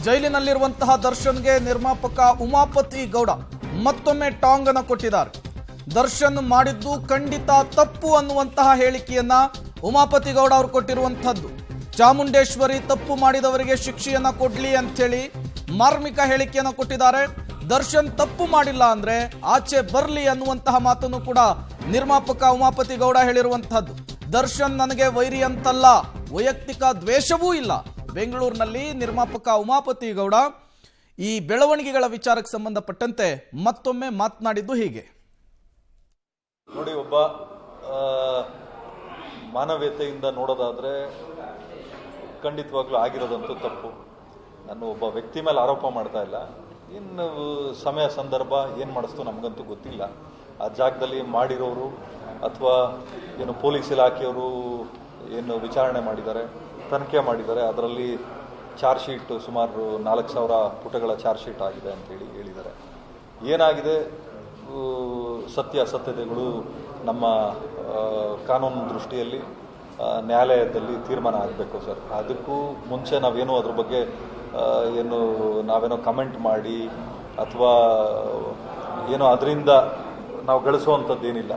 ಜೈಲಿನಲ್ಲಿರುವಂತಹ ದರ್ಶನ್ಗೆ ನಿರ್ಮಾಪಕ ಉಮಾಪತಿ ಗೌಡ ಮತ್ತೊಮ್ಮೆ ಟಾಂಗ್ ಅನ್ನು ಕೊಟ್ಟಿದ್ದಾರೆ. ದರ್ಶನ್ ಮಾಡಿದ್ದು ಖಂಡಿತ ತಪ್ಪು ಅನ್ನುವಂತಹ ಹೇಳಿಕೆಯನ್ನ ಉಮಾಪತಿ ಗೌಡ ಅವರು ಕೊಟ್ಟಿರುವಂತಹದ್ದು. ಚಾಮುಂಡೇಶ್ವರಿ ತಪ್ಪು ಮಾಡಿದವರಿಗೆ ಶಿಕ್ಷೆಯನ್ನ ಕೊಡ್ಲಿ ಅಂತ ಹೇಳಿ ಮಾರ್ಮಿಕ ಹೇಳಿಕೆಯನ್ನು ಕೊಟ್ಟಿದ್ದಾರೆ. ದರ್ಶನ್ ತಪ್ಪು ಮಾಡಿಲ್ಲ ಅಂದ್ರೆ ಆಚೆ ಬರ್ಲಿ ಅನ್ನುವಂತಹ ಮಾತನ್ನು ಕೂಡ ನಿರ್ಮಾಪಕ ಉಮಾಪತಿ ಗೌಡ ಹೇಳಿರುವಂತಹದ್ದು. ದರ್ಶನ್ ನನಗೆ ವೈರಿ ಅಂತಲ್ಲ, ವೈಯಕ್ತಿಕ ದ್ವೇಷವೂ ಇಲ್ಲ. ಬೆಂಗಳೂರಿನಲ್ಲಿ ನಿರ್ಮಾಪಕ ಉಮಾಪತಿ ಗೌಡ ಈ ಬೆಳವಣಿಗೆಗಳ ವಿಚಾರಕ್ಕೆ ಸಂಬಂಧಪಟ್ಟಂತೆ ಮತ್ತೊಮ್ಮೆ ಮಾತನಾಡಿದ್ದು ಹೀಗೆ. ನೋಡಿ, ಒಬ್ಬ ಮಾನವೀಯತೆಯಿಂದ ನೋಡೋದಾದ್ರೆ ಖಂಡಿತವಾಗ್ಲೂ ಆಗಿರೋದಂತೂ ತಪ್ಪು. ನಾನು ಒಬ್ಬ ವ್ಯಕ್ತಿ ಮೇಲೆ ಆರೋಪ ಮಾಡ್ತಾ ಇಲ್ಲ. ಇನ್ನು ಸಮಯ ಸಂದರ್ಭ ಏನು ಮಾಡಿಸ್ತು ನಮಗಂತೂ ಗೊತ್ತಿಲ್ಲ. ಆ ಜಾಗದಲ್ಲಿ ಮಾಡಿರೋರು ಅಥವಾ ಏನು ಪೊಲೀಸ್ ಇಲಾಖೆಯವರು ಏನು ವಿಚಾರಣೆ ಮಾಡಿದ್ದಾರೆ, ತನಿಖೆ ಮಾಡಿದ್ದಾರೆ, ಅದರಲ್ಲಿ ಚಾರ್ಜ್ ಶೀಟ್ ಸುಮಾರು 4,000 ಪುಟಗಳ ಚಾರ್ಜ್ ಶೀಟ್ ಆಗಿದೆ ಅಂತೇಳಿ ಹೇಳಿದ್ದಾರೆ. ಏನಾಗಿದೆ, ಸತ್ಯಾಸತ್ಯತೆಗಳು ನಮ್ಮ ಕಾನೂನು ದೃಷ್ಟಿಯಲ್ಲಿ ನ್ಯಾಯಾಲಯದಲ್ಲಿ ತೀರ್ಮಾನ ಆಗಬೇಕು ಸರ್. ಅದಕ್ಕೂ ಮುಂಚೆ ನಾವೇನು ಅದ್ರ ಬಗ್ಗೆ ನಾವೇನೋ ಕಮೆಂಟ್ ಮಾಡಿ ಅಥವಾ ಏನೋ ಅದರಿಂದ ನಾವು ಗಳಿಸುವಂಥದ್ದೇನಿಲ್ಲ.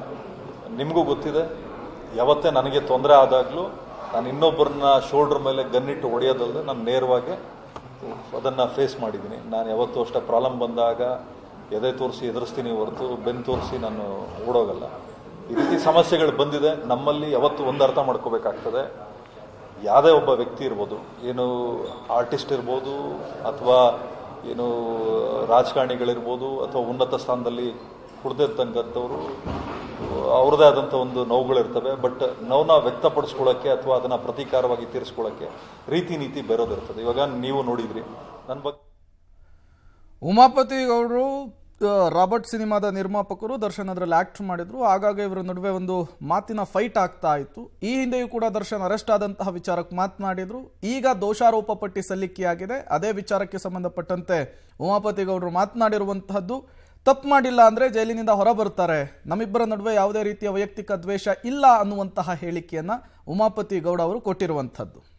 ನಿಮಗೂ ಗೊತ್ತಿದೆ, ಯಾವತ್ತೇ ನನಗೆ ತೊಂದರೆ ಆದಾಗಲೂ ನಾನು ಇನ್ನೊಬ್ಬರನ್ನ ಶೋಲ್ಡ್ರ್ ಮೇಲೆ ಗನ್ನಿಟ್ಟು ಹೊಡೆಯೋದಲ್ಲದೆ ನಾನು ನೇರವಾಗಿ ಅದನ್ನು ಫೇಸ್ ಮಾಡಿದ್ದೀನಿ. ನಾನು ಯಾವತ್ತೂ ಅಷ್ಟೇ ಪ್ರಾಬ್ಲಮ್ ಬಂದಾಗ ಎದೆ ತೋರಿಸಿ ಎದುರಿಸ್ತೀನಿ ಹೊರತು ಬೆನ್ನು ತೋರಿಸಿ ನಾನು ಓಡೋಗಲ್ಲ. ಈ ರೀತಿ ಸಮಸ್ಯೆಗಳು ಬಂದಿದೆ. ನಮ್ಮಲ್ಲಿ ಯಾವತ್ತೂ ಒಂದು ಅರ್ಥ ಮಾಡ್ಕೋಬೇಕಾಗ್ತದೆ, ಯಾವುದೇ ಒಬ್ಬ ವ್ಯಕ್ತಿ ಇರ್ಬೋದು, ಏನು ಆರ್ಟಿಸ್ಟ್ ಇರ್ಬೋದು ಅಥವಾ ಏನು ರಾಜಕಾರಣಿಗಳಿರ್ಬೋದು ಅಥವಾ ಉನ್ನತ ಸ್ಥಾನದಲ್ಲಿ ಕುಡ್ದಿರ್ತಕ್ಕಂಥವ್ರು, ಅವ್ರದ್ದೇ ಆದಂಥ ಒಂದು ನೋವುಗಳಿರ್ತವೆ. ಬಟ್ ನೋವನ್ನ ವ್ಯಕ್ತಪಡಿಸ್ಕೊಳ್ಳೋಕ್ಕೆ ಅಥವಾ ಅದನ್ನು ಪ್ರತೀಕಾರವಾಗಿ ತೀರಿಸ್ಕೊಳ್ಳೋಕ್ಕೆ ರೀತಿ ನೀತಿ ಬೇರೋದಿರ್ತದೆ. ಇವಾಗ ನೀವು ನೋಡಿದ್ರಿ ನನ್ನ ಬಗ್ಗೆ. ಉಮಾಪತಿ ಗೌಡರು ರಾಬರ್ಟ್ ಸಿನಿಮಾದ ನಿರ್ಮಾಪಕರು. ದರ್ಶನ್ ಅದರಲ್ಲಿ ಆಕ್ಟ್ ಮಾಡಿದ್ರು. ಆಗಾಗ ಇವರ ನಡುವೆ ಒಂದು ಮಾತಿನ ಫೈಟ್ ಆಗ್ತಾ ಇತ್ತು. ಈ ಹಿಂದೆಯೂ ಕೂಡ ದರ್ಶನ್ ಅರೆಸ್ಟ್ ಆದಂತಹ ವಿಚಾರಕ್ಕೆ ಮಾತನಾಡಿದ್ರು. ಈಗ ದೋಷಾರೋಪ ಪಟ್ಟಿ ಸಲ್ಲಿಕೆಯಾಗಿದೆ. ಅದೇ ವಿಚಾರಕ್ಕೆ ಸಂಬಂಧಪಟ್ಟಂತೆ ಉಮಾಪತಿ ಗೌಡರು ಮಾತನಾಡಿರುವಂತಹದ್ದು, ತಪ್ಪು ಮಾಡಿಲ್ಲ ಅಂದ್ರೆ ಜೈಲಿನಿಂದ ಹೊರ ಬರ್ತಾರೆ, ನಮ್ಮಿಬ್ಬರ ನಡುವೆ ಯಾವುದೇ ರೀತಿಯ ವೈಯಕ್ತಿಕ ದ್ವೇಷ ಇಲ್ಲ ಅನ್ನುವಂತಹ ಹೇಳಿಕೆಯನ್ನ ಉಮಾಪತಿ ಗೌಡ ಅವರು ಕೊಟ್ಟಿರುವಂತಹದ್ದು.